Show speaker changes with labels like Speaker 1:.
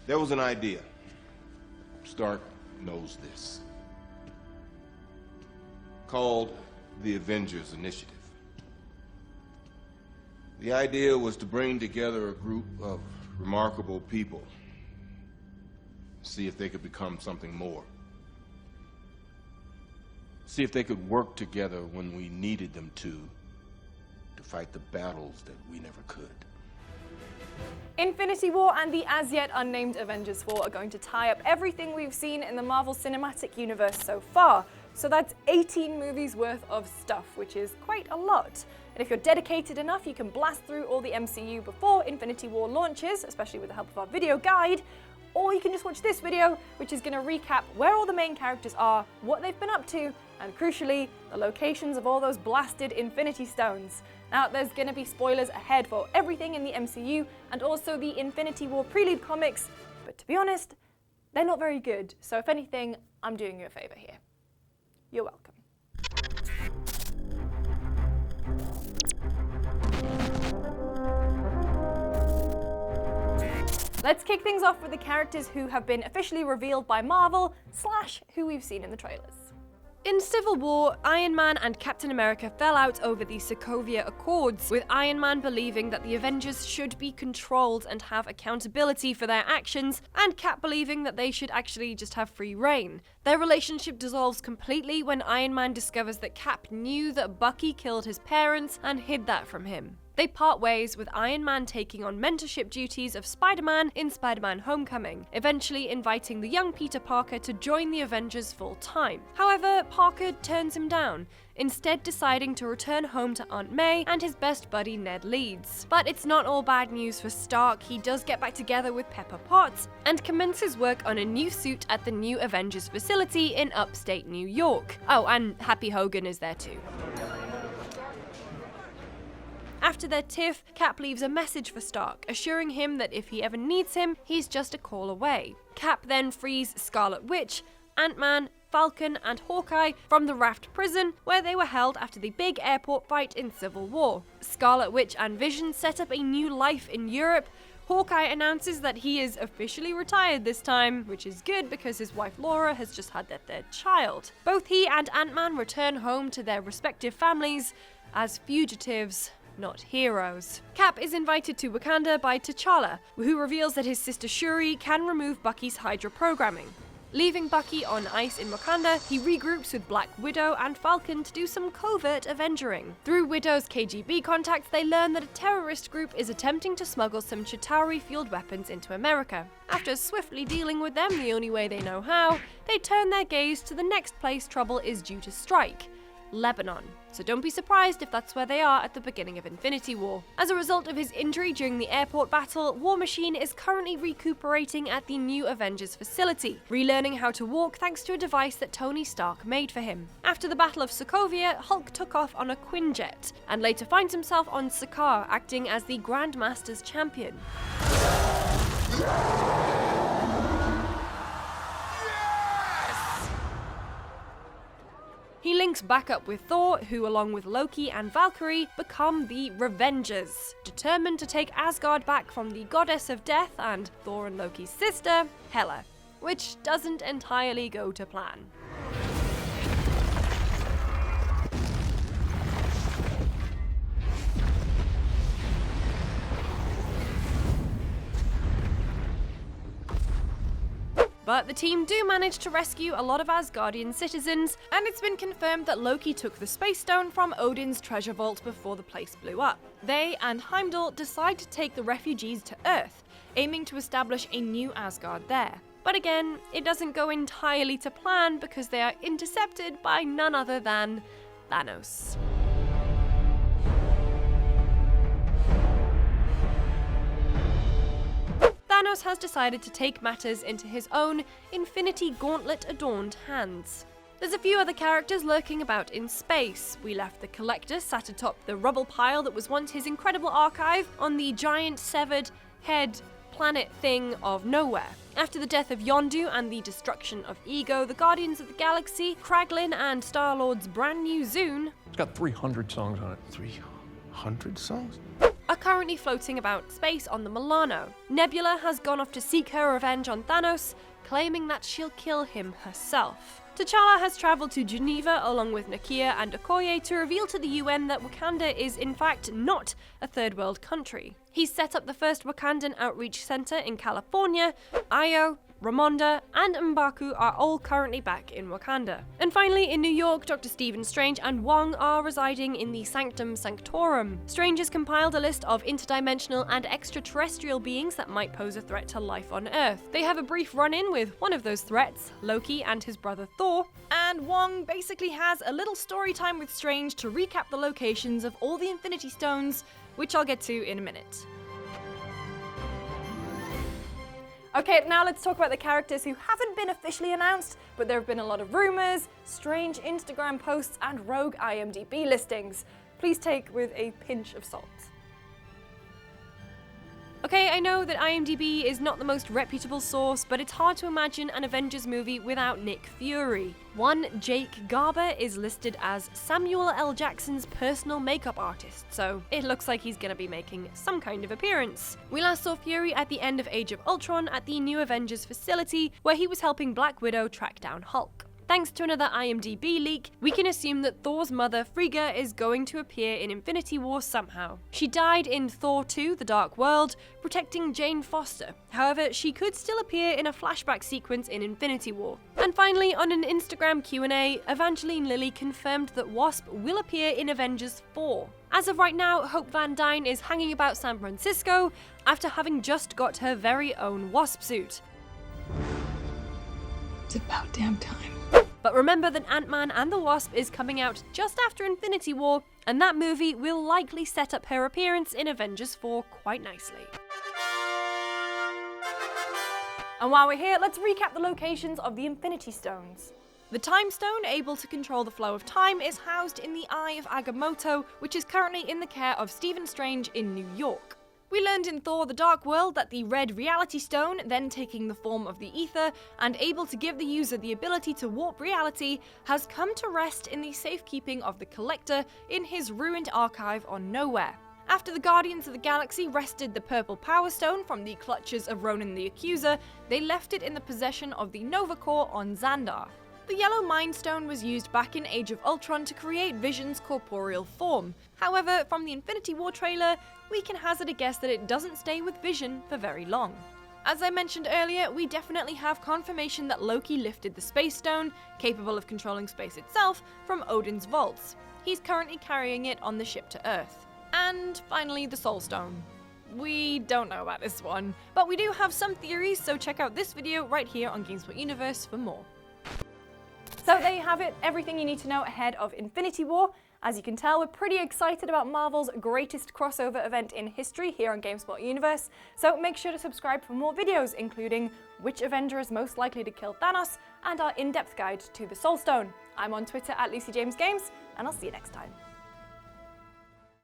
Speaker 1: There was an idea. Stark knows this. Called the Avengers Initiative. The idea was to bring together a group of remarkable people. See if they could become something more. See if they could work together when we needed them to fight the battles that we never could.
Speaker 2: Infinity War and the as-yet unnamed Avengers 4 are going to tie up everything we've seen in the Marvel Cinematic Universe so far. So that's 18 movies worth of stuff, which is quite a lot. And if you're dedicated enough, you can blast through all the MCU before Infinity War launches, especially with the help of our video guide. Or you can just watch this video, which is going to recap where all the main characters are, what they've been up to, and crucially, the locations of all those blasted Infinity Stones. Now, there's going to be spoilers ahead for everything in the MCU and also the Infinity War Prelude comics, but to be honest, they're not very good. So if anything, I'm doing you a favor here. You're welcome. Let's kick things off with the characters who have been officially revealed by Marvel, / who we've seen in the trailers. In Civil War, Iron Man and Captain America fell out over the Sokovia Accords, with Iron Man believing that the Avengers should be controlled and have accountability for their actions, and Cap believing that they should actually just have free reign. Their relationship dissolves completely when Iron Man discovers that Cap knew that Bucky killed his parents and hid that from him. They part ways, with Iron Man taking on mentorship duties of Spider-Man in Spider-Man Homecoming, eventually inviting the young Peter Parker to join the Avengers full-time. However, Parker turns him down, instead deciding to return home to Aunt May and his best buddy Ned Leeds. But it's not all bad news for Stark. He does get back together with Pepper Potts and commences work on a new suit at the new Avengers facility in upstate New York. Oh, and Happy Hogan is there too. After their tiff, Cap leaves a message for Stark, assuring him that if he ever needs him, he's just a call away. Cap then frees Scarlet Witch, Ant-Man, Falcon, and Hawkeye from the Raft prison, where they were held after the big airport fight in Civil War. Scarlet Witch and Vision set up a new life in Europe. Hawkeye announces that he is officially retired this time, which is good because his wife Laura has just had their third child. Both he and Ant-Man return home to their respective families as fugitives, not heroes. Cap is invited to Wakanda by T'Challa, who reveals that his sister Shuri can remove Bucky's Hydra programming. Leaving Bucky on ice in Wakanda, he regroups with Black Widow and Falcon to do some covert avengering. Through Widow's KGB contacts, they learn that a terrorist group is attempting to smuggle some Chitauri-fueled weapons into America. After swiftly dealing with them the only way they know how, they turn their gaze to the next place trouble is due to strike: Lebanon. So don't be surprised if that's where they are at the beginning of Infinity War. As a result of his injury during the airport battle, War Machine is currently recuperating at the new Avengers facility, relearning how to walk thanks to a device that Tony Stark made for him. After the Battle of Sokovia, Hulk took off on a Quinjet, and later finds himself on Sakaar, acting as the Grandmaster's champion. He links back up with Thor, who along with Loki and Valkyrie become the Revengers, determined to take Asgard back from the goddess of death and Thor and Loki's sister, Hela, which doesn't entirely go to plan. But the team do manage to rescue a lot of Asgardian citizens, and it's been confirmed that Loki took the Space Stone from Odin's treasure vault before the place blew up. They and Heimdall decide to take the refugees to Earth, aiming to establish a new Asgard there. But again, it doesn't go entirely to plan because they are intercepted by none other than Thanos. Thanos has decided to take matters into his own Infinity Gauntlet-adorned hands. There's a few other characters lurking about in space. We left the Collector sat atop the rubble pile that was once his incredible archive on the giant severed head planet thing of nowhere. After the death of Yondu and the destruction of Ego, the Guardians of the Galaxy, Kraglin and Star-Lord's brand new Zune,
Speaker 3: It's got 300 songs on it.
Speaker 1: 300 songs?
Speaker 2: are currently floating about space on the Milano. Nebula has gone off to seek her revenge on Thanos, claiming that she'll kill him herself. T'Challa has travelled to Geneva along with Nakia and Okoye to reveal to the UN that Wakanda is in fact not a third world country. He's set up the first Wakandan Outreach Centre in California. Ayo, Ramonda, and M'Baku are all currently back in Wakanda. And finally, in New York, Dr. Stephen Strange and Wong are residing in the Sanctum Sanctorum. Strange has compiled a list of interdimensional and extraterrestrial beings that might pose a threat to life on Earth. They have a brief run-in with one of those threats, Loki and his brother Thor,
Speaker 3: and Wong basically has a little story time with Strange to recap the locations of all the Infinity Stones, which I'll get to in a minute. Okay, now let's talk about the characters who haven't been officially announced, but there have been a lot of rumours, strange Instagram posts, and rogue IMDb listings. Please take with a pinch of salt.
Speaker 2: Okay, I know that IMDb is not the most reputable source, but it's hard to imagine an Avengers movie without Nick Fury. One Jake Garber is listed as Samuel L. Jackson's personal makeup artist, so it looks like he's gonna be making some kind of appearance. We last saw Fury at the end of Age of Ultron at the New Avengers facility, where he was helping Black Widow track down Hulk. Thanks to another IMDb leak, we can assume that Thor's mother, Frigga, is going to appear in Infinity War somehow. She died in Thor 2: The Dark World, protecting Jane Foster. However, she could still appear in a flashback sequence in Infinity War. And finally, on an Instagram Q&A, Evangeline Lilly confirmed that Wasp will appear in Avengers 4. As of right now, Hope Van Dyne is hanging about San Francisco after having just got her very own Wasp suit.
Speaker 3: It's about damn time.
Speaker 2: But remember that Ant-Man and the Wasp is coming out just after Infinity War, and that movie will likely set up her appearance in Avengers 4 quite nicely.
Speaker 3: And while we're here, let's recap the locations of the Infinity Stones. The Time Stone, able to control the flow of time, is housed in the Eye of Agamotto, which is currently in the care of Stephen Strange in New York. We learned in Thor: The Dark World that the Red Reality Stone, then taking the form of the Ether and able to give the user the ability to warp reality, has come to rest in the safekeeping of the Collector in his ruined archive on Nowhere. After the Guardians of the Galaxy wrested the Purple Power Stone from the clutches of Ronan the Accuser, they left it in the possession of the Nova Corps on Xandar. The Yellow Mind Stone was used back in Age of Ultron to create Vision's corporeal form. However, from the Infinity War trailer, we can hazard a guess that it doesn't stay with Vision for very long. As I mentioned earlier, we definitely have confirmation that Loki lifted the Space Stone, capable of controlling space itself, from Odin's vaults. He's currently carrying it on the ship to Earth. And finally, the Soul Stone. We don't know about this one, but we do have some theories, so check out this video right here on GameSpot Universe for more. So there you have it, everything you need to know ahead of Infinity War. As you can tell, we're pretty excited about Marvel's greatest crossover event in history here on GameSpot Universe, so make sure to subscribe for more videos, including which Avenger is most likely to kill Thanos, and our in-depth guide to the Soul Stone. I'm on Twitter at LucyJamesGames, and I'll see you next time.